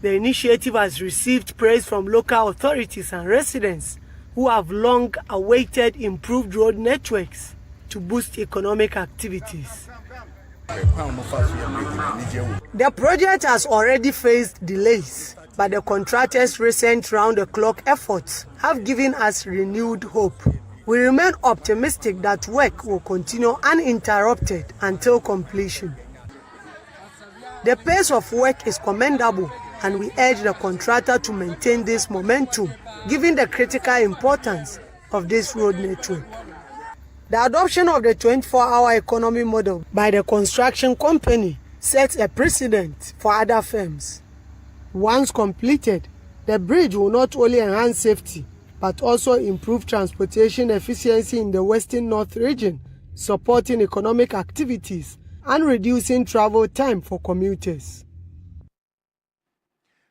Speaker 13: The initiative has received praise from local authorities and residents who have long awaited improved road networks to boost economic activities. The project has already faced delays, but the contractors' recent round-the-clock efforts have given us renewed hope. We remain optimistic that work will continue uninterrupted until completion. The pace of work is commendable, and we urge the contractor to maintain this momentum, given the critical importance of this road network. The adoption of the 24-hour economy model by the construction company sets a precedent for other firms. Once completed, the bridge will not only enhance safety, but also improve transportation efficiency in the Western North region, supporting economic activities and reducing travel time for commuters.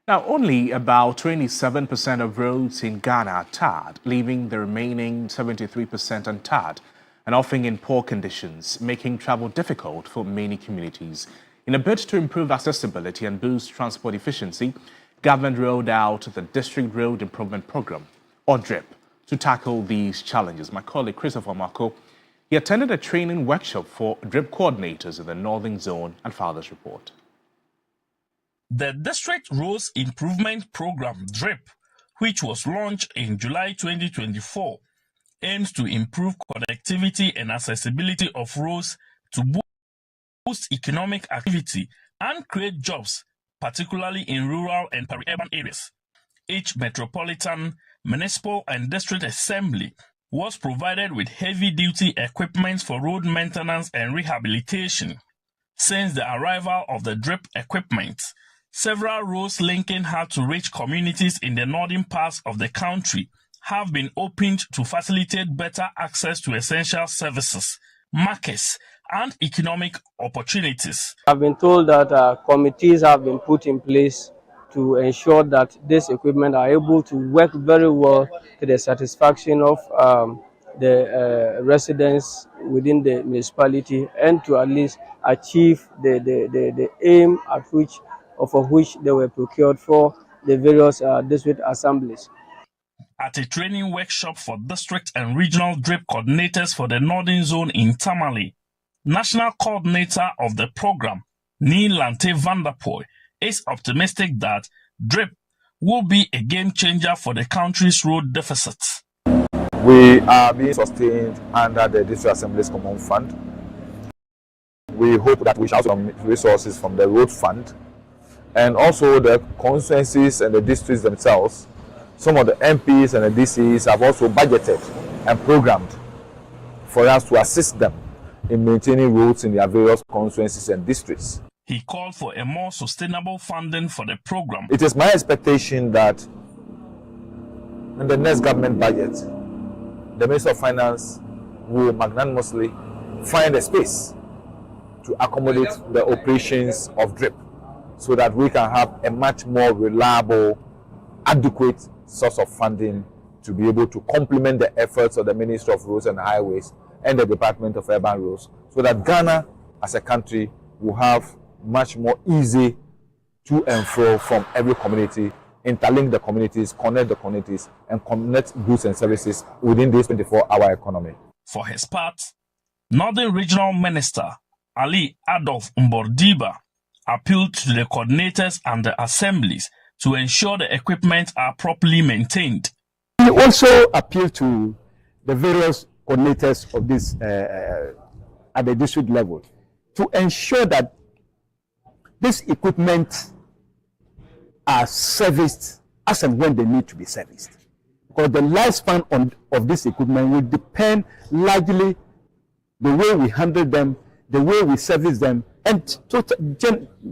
Speaker 1: Now, only about 27% of roads in Ghana are tarred, leaving the remaining 73% untarred and often in poor conditions, making travel difficult for many communities. In a bid to improve accessibility and boost transport efficiency, government rolled out the District Road Improvement Program, or DRIP, to tackle these challenges. My colleague Christopher Marco, he attended a training workshop for DRIP coordinators in the Northern Zone and Fathers Report.
Speaker 28: The District Roads Improvement Program, DRIP, which was launched in July 2024, aims to improve connectivity and accessibility of roads to boost economic activity and create jobs, particularly in rural and peri-urban areas. Each metropolitan municipal and district assembly was provided with heavy-duty equipment for road maintenance and rehabilitation. Since the arrival of the drip equipment, several roads linking her to rich communities in the northern parts of the country have been opened to facilitate better access to essential services, markets, and economic opportunities.
Speaker 4: I've been told that committees have been put in place to ensure that this equipment are able to work very well to the satisfaction of the residents within the municipality, and to at least achieve the aim for which they were procured for the various district assemblies.
Speaker 28: At a training workshop for district and regional drip coordinators for the Northern Zone in Tamale, National Coordinator of the program, Neil Lante Vanderpoy, is optimistic that drip will be a game changer for the country's road deficits.
Speaker 5: We are being sustained under the District Assembly's Common Fund. We hope that we shall have some resources from the road fund, and also the constituencies and the districts themselves. Some of the MPs and the DCs have also budgeted and programmed for us to assist them in maintaining roads in their various constituencies and districts.
Speaker 28: He called for a more sustainable funding for the program.
Speaker 5: It is my expectation that in the next government budget, the Minister of Finance will magnanimously find a space to accommodate the operations of DRIP, so that we can have a much more reliable, adequate source of funding to be able to complement the efforts of the Ministry of Roads and Highways and the Department of Urban Roads, so that Ghana as a country will have much more easy to and fro from every community, interlink the communities, connect the communities, and connect goods and services within this 24-hour economy.
Speaker 28: For his part, Northern Regional Minister Ali Adolf Mbordiba appealed to the coordinators and the assemblies to ensure the equipment are properly maintained.
Speaker 6: We also appeal to the various coordinators of this at the district level to ensure that this equipment are serviced as and when they need to be serviced. Because the lifespan of this equipment will depend largely the way we handle them, the way we service them, and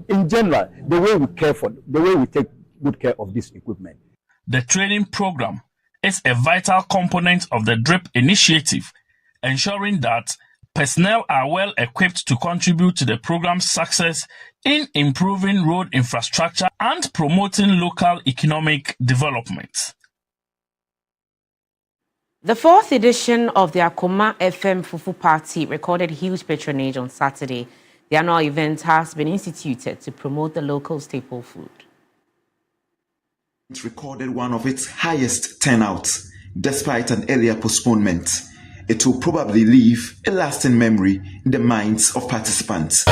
Speaker 6: in general, the way we care for them, the way we take good care of this equipment.
Speaker 28: The training program is a vital component of the DRIP initiative, ensuring that personnel are well equipped to contribute to the program's success in improving road infrastructure and promoting local economic development.
Speaker 2: The fourth edition of the Akoma FM fufu party recorded huge patronage on Saturday. The annual event has been instituted to promote the local staple food.
Speaker 8: It recorded one of its highest turnouts, despite an earlier postponement. It will probably leave a lasting memory in the minds of participants.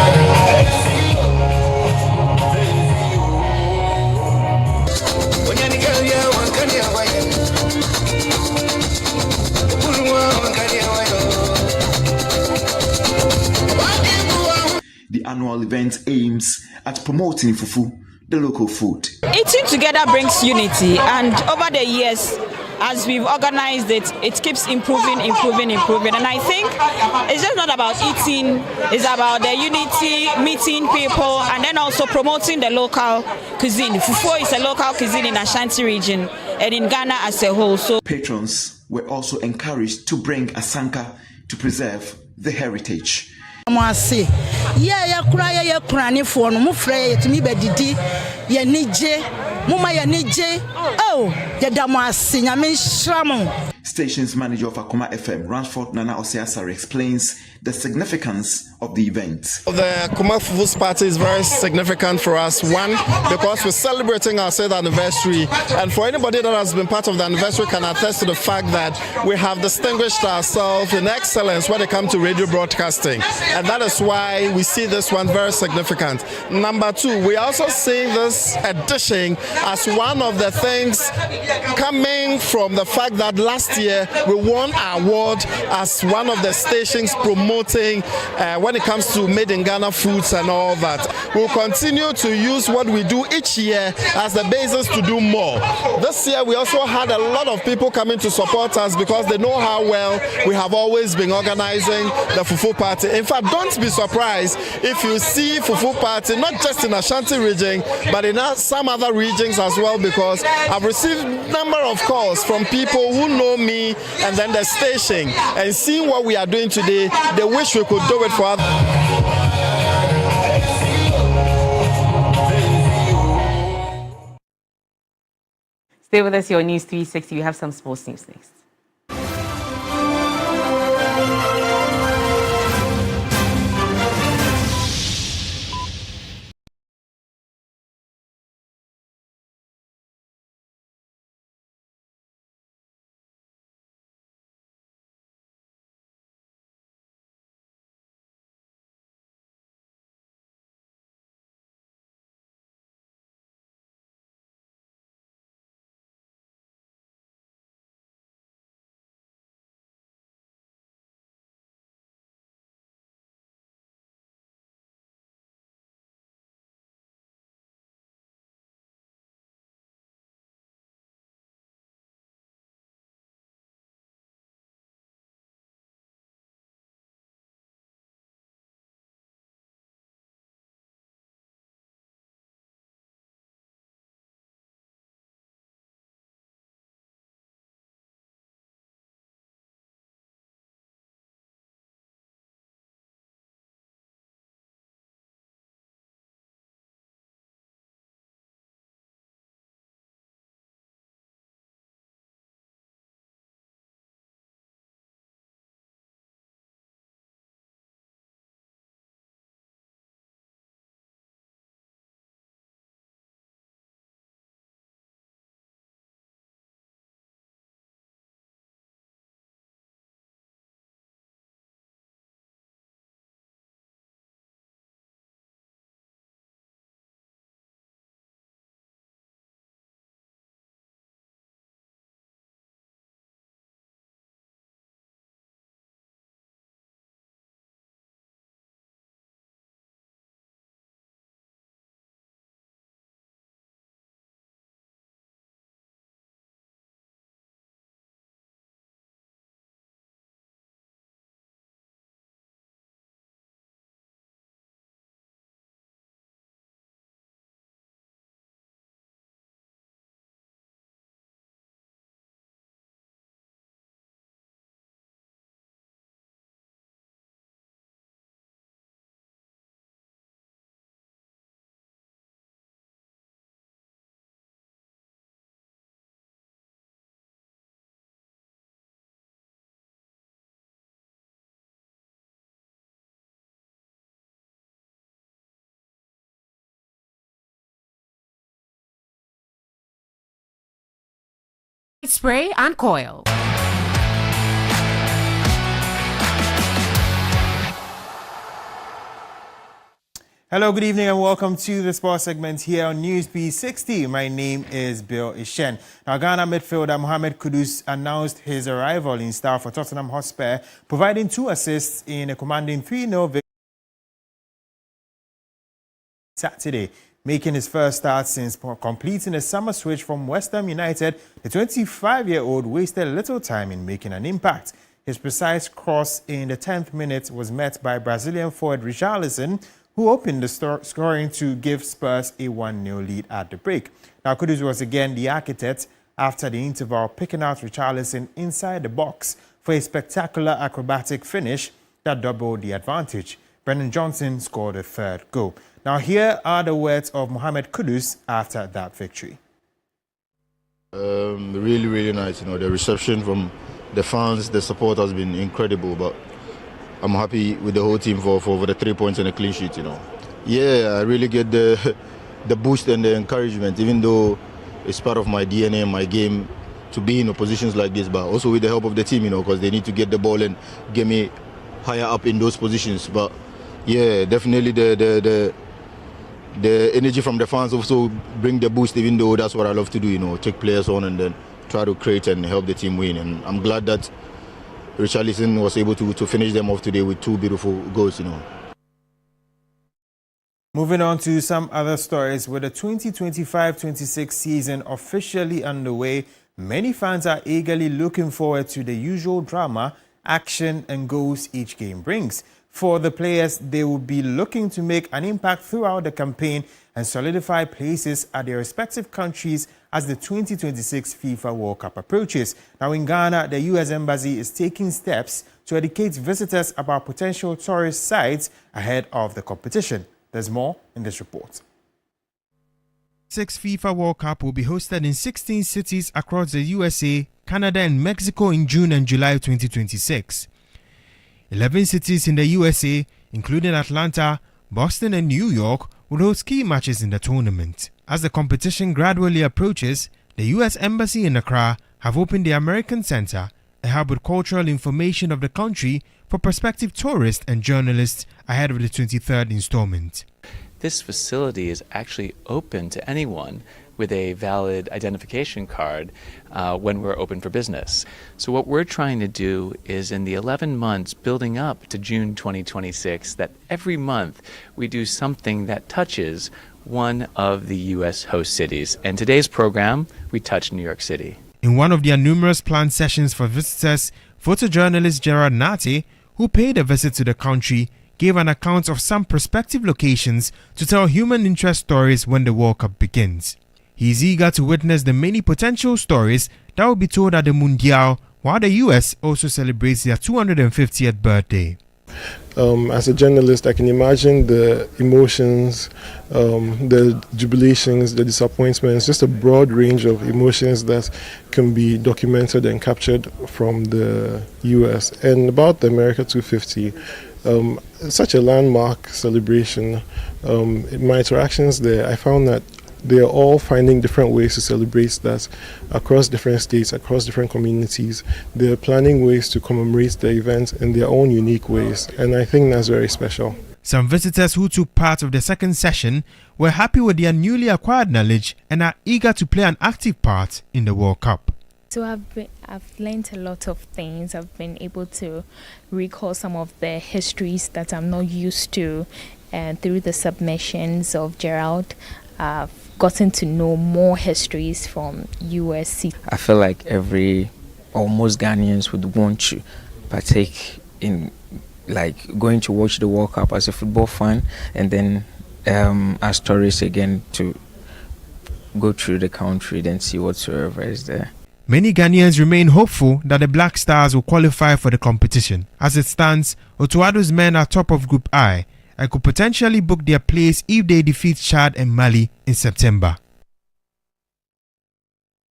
Speaker 8: The annual event aims at promoting fufu, the local food.
Speaker 9: Eating together brings unity, and over the years, as we've organized it, it keeps improving. And I think it's just not about eating, it's about the unity, meeting people, and then also promoting the local cuisine. Fufu is a local cuisine in Ashanti region and in Ghana as a whole. So
Speaker 8: patrons were also encouraged to bring a sanka to preserve the heritage. Stations manager of Akoma FM, Ransford Nana Osiasari, explains the significance of the event.
Speaker 10: The Akoma Fufu's party is very significant for us. One, because we're celebrating our 7th anniversary, and for anybody that has been part of the anniversary can attest to the fact that we have distinguished ourselves in excellence when it comes to radio broadcasting, and that is why we see this one very significant. Number two, we also see this edition as one of the things coming from the fact that last year we won our award as one of the stations promoting promoting when it comes to made in Ghana foods and all that. We'll continue to use what we do each year as the basis to do more. This year we also had a lot of people coming to support us because they know how well we have always been organizing the Fufu Party. In fact, don't be surprised if you see Fufu Party not just in Ashanti region but in some other regions as well, because I've received a number of calls from people who know me and then the station, and seeing what we are doing today, they wish we could do it for others.
Speaker 2: Stay with us, your News 360. We have some sports news next. Spray and coil.
Speaker 11: Hello, good evening and welcome to the sports segment here on News 360. My name is Bill Ishen. Now, Ghana midfielder Mohamed Kudus announced his arrival in style for Tottenham Hotspur, providing 2 assists in a commanding 3-0 victory Saturday. Making his first start since completing a summer switch from West Ham United, the 25-year-old wasted little time in making an impact. His precise cross in the 10th minute was met by Brazilian forward Richarlison, who opened the scoring to give Spurs a 1-0 lead at the break. Now, Kudus was again the architect after the interval, picking out Richarlison inside the box for a spectacular acrobatic finish that doubled the advantage. Brendan Johnson scored a 3rd goal. Now, here are the words of Mohamed Kudus after that victory.
Speaker 12: Really, really nice. You know, the reception from the fans, the support has been incredible. But I'm happy with the whole team for the 3 points and a clean sheet. You know, yeah, I really get the boost and the encouragement, even though it's part of my DNA and my game to be in positions like this. But also with the help of the team, you know, because they need to get the ball and get me higher up in those positions. But yeah, definitely the energy from the fans also bring the boost, even though that's what I love to do, you know, take players on and then try to create and help the team win. And I'm glad that Richarlison was able to finish them off today with 2 beautiful goals,
Speaker 11: Moving on to some other stories, with the 2025-26 season officially underway, many fans are eagerly looking forward to the usual drama, action and goals each game brings. For the players, they will be looking to make an impact throughout the campaign and solidify places at their respective countries as the 2026 FIFA World Cup approaches. Now in Ghana, the U.S. Embassy is taking steps to educate visitors about potential tourist sites ahead of the competition. There's more in this report. 6th FIFA World Cup will be hosted in 16 cities across the USA, Canada and Mexico in June and July 2026. 11 cities in the USA, including Atlanta, Boston and New York, will host key matches in the tournament. As the competition gradually approaches, the U.S. Embassy in Accra have opened the American Center, a hub with cultural information of the country for prospective tourists and journalists ahead of the 23rd installment.
Speaker 14: This facility is actually open to anyone with a valid identification card when we're open for business. So what we're trying to do is, in the 11 months building up to June 2026, that every month we do something that touches one of the U.S. host cities. And today's program, we touch New York City.
Speaker 11: In one of their numerous planned sessions for visitors, photojournalist Gerard Nate, who paid a visit to the country, gave an account of some prospective locations to tell human interest stories when the World Cup begins. He is eager to witness the many potential stories that will be told at the Mundial, while the US also celebrates their 250th birthday.
Speaker 15: As a journalist, I can imagine the emotions, the jubilations, the disappointments, just a broad range of emotions that can be documented and captured from the US. And about the America 250, such a landmark celebration, in my interactions there, I found that they are all finding different ways to celebrate that across different states, across different communities. They're planning ways to commemorate the event in their own unique ways, and I think that's very special.
Speaker 11: Some visitors who took part of the second session were happy with their newly acquired knowledge and are eager to play an active part in the World Cup.
Speaker 16: So I've learned a lot of things. I've been able to recall some of the histories that I'm not used to, and through the submissions of Gerald, I've gotten to know more histories from USC.
Speaker 17: I feel like almost Ghanaians would want to partake in, like, going to watch the World Cup as a football fan, and then as tourists again to go through the country, then see whatsoever is there.
Speaker 11: Many Ghanaians remain hopeful that the Black Stars will qualify for the competition. As it stands, Otuado's men are top of Group I and could potentially book their place if they defeat Chad and Mali in September.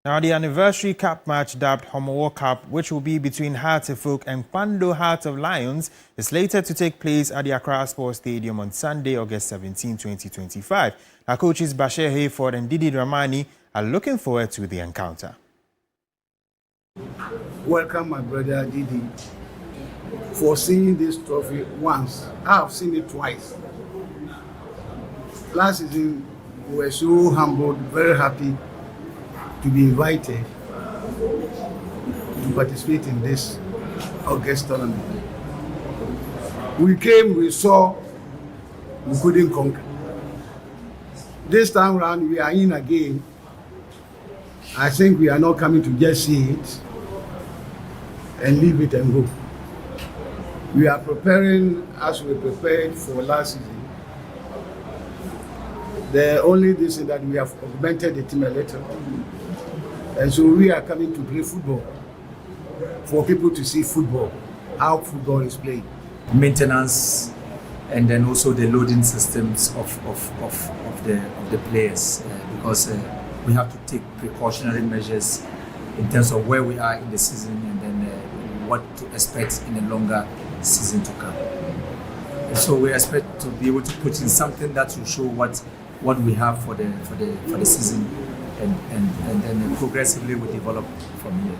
Speaker 11: Now, the anniversary cup match dubbed Homowo Cup, which will be between Hearts of Oak and Pando Heart of Lions, is slated to take place at the Accra Sports Stadium on Sunday, August 17, 2025. Our coaches Bashir Hayford and Didi Ramani are looking forward to the encounter.
Speaker 18: Welcome, my brother Didi, for seeing this trophy once. I have seen it twice. Last season, we were so humbled, very happy to be invited to participate in this August tournament. We came, we saw, we couldn't conquer. This time around, we are in again. I think we are not coming to just see it and leave it and go. We are preparing as we prepared for last season. The only thing is that we have augmented the team a little. And so we are coming to play football, for people to see football, how football is played.
Speaker 19: Maintenance, and then also the loading systems of the players, because we have to take precautionary measures in terms of where we are in the season, and then what to expect in a longer season to come. And so we expect to be able to put in something that will show what we have for the season, and then progressively we develop from here.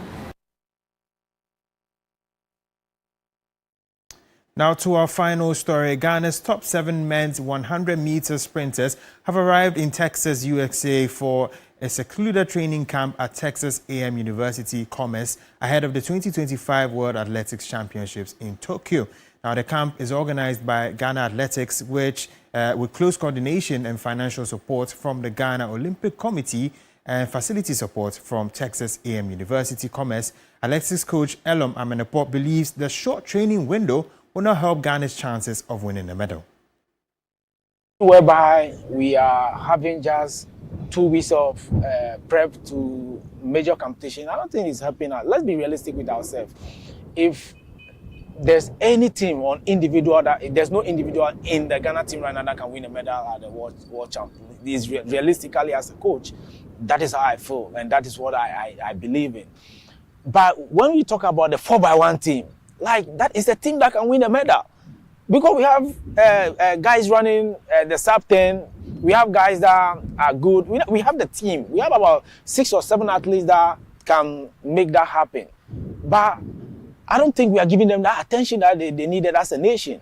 Speaker 11: Now to our final story. Ghana's top 7 men's 100-meter sprinters have arrived in Texas, USA for a secluded training camp at Texas A&M University Commerce ahead of the 2025 World Athletics Championships in Tokyo. Now, the camp is organized by Ghana Athletics, which with close coordination and financial support from the Ghana Olympic Committee and facility support from Texas A&M University Commerce. Athletics coach Elom Amenepo believes the short training window will not help Ghana's chances of winning the medal.
Speaker 3: Whereby we are having just 2 weeks of prep to major competition, I don't think it's helping us. Let's be realistic with ourselves. If there's any team on individual if there's no individual in the Ghana team right now that can win a medal at the World Champions, realistically as a coach, that is how I feel, and that is what I believe in. But when we talk about the 4x1 team, like that is a team that can win a medal. Because we have guys running the sub-10, we have guys that are good. We have the team. We have about 6 or 7 athletes that can make that happen. But I don't think we are giving them that attention that they needed as a nation.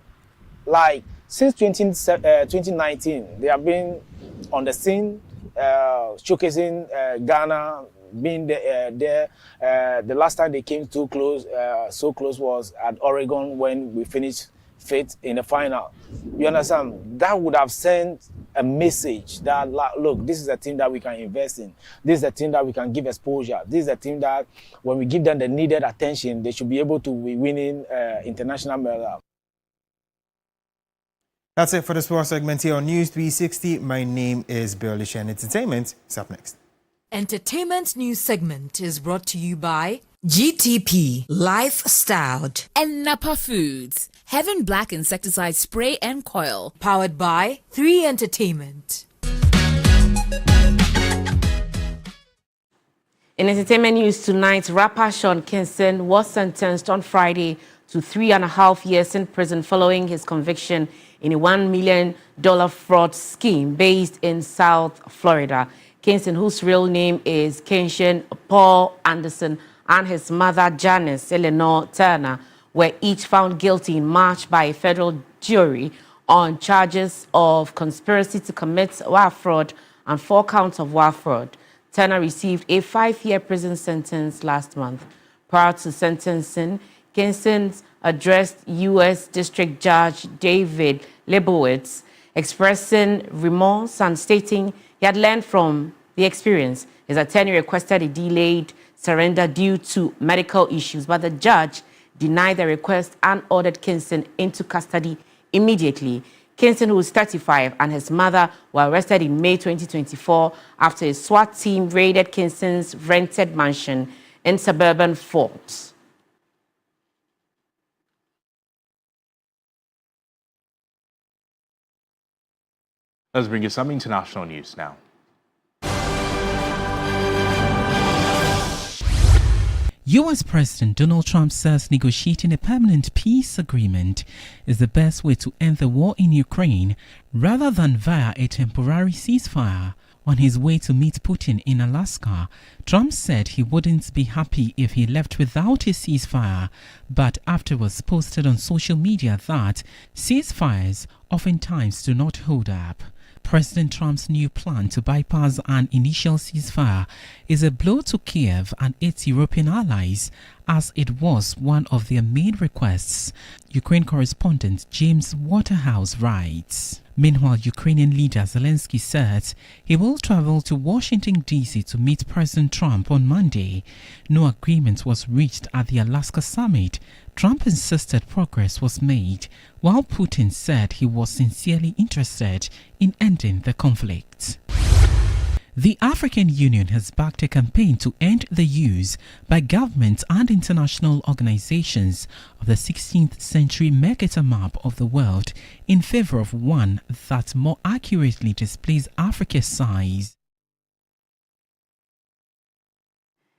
Speaker 3: Like, since 2019, they have been on the scene, showcasing Ghana, being there. The last time they came too close, so close, was at Oregon when we finished 5th in the final. You understand? That would have sent a message that, look, this is a team that we can invest in. This is a team that we can give exposure. This is a team that when we give them the needed attention, they should be able to be winning international medal.
Speaker 11: That's it for the sports segment here on News 360. My name is Bill Lisha, and entertainment is up next.
Speaker 7: Entertainment news segment is brought to you by GTP Lifestyle and Napa Foods. Heaven Black Insecticide Spray and Coil. Powered by 3 Entertainment.
Speaker 2: In entertainment news tonight, rapper Sean Kingston was sentenced on Friday to 3.5 years in prison following his conviction in a $1 million fraud scheme based in South Florida. Kingston, whose real name is Kenshin Paul Anderson, and his mother Janice Eleanor Turner were each found guilty in March by a federal jury on charges of conspiracy to commit wire fraud and 4 counts of wire fraud. Turner received a 5-year prison sentence last month. Prior to sentencing, Kingston addressed U.S. District Judge David Lebowitz, expressing remorse and stating he had learned from the experience. His attorney requested a delayed surrender due to medical issues, but the judge denied the request and ordered Kingston into custody immediately. Kingston, who is 35, and his mother were arrested in May 2024 after a SWAT team raided Kingston's rented mansion in suburban Fort.
Speaker 1: Let's bring you some international news now.
Speaker 20: U.S. President Donald Trump says negotiating a permanent peace agreement is the best way to end the war in Ukraine rather than via a temporary ceasefire. On his way to meet Putin in Alaska, Trump said he wouldn't be happy if he left without a ceasefire, but afterwards posted on social media that ceasefires oftentimes do not hold up. President Trump's new plan to bypass an initial ceasefire is a blow to Kiev and its European allies, as it was one of their main requests, Ukraine correspondent James Waterhouse writes. Meanwhile, Ukrainian leader Zelensky said he will travel to Washington, D.C. to meet President Trump on Monday. No agreement was reached at the Alaska summit. Trump insisted progress was made, while Putin said he was sincerely interested in ending the conflict. The African Union has backed a campaign to end the use by governments and international organizations of the 16th century Mercator map of the world in favor of one that more accurately displays Africa's size.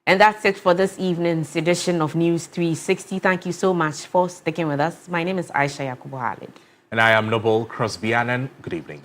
Speaker 2: And that's it for this evening's edition of News 360. Thank you so much for sticking with us. My name is Ayisha Yakubu.
Speaker 1: And I am Crosby Annan. Good evening.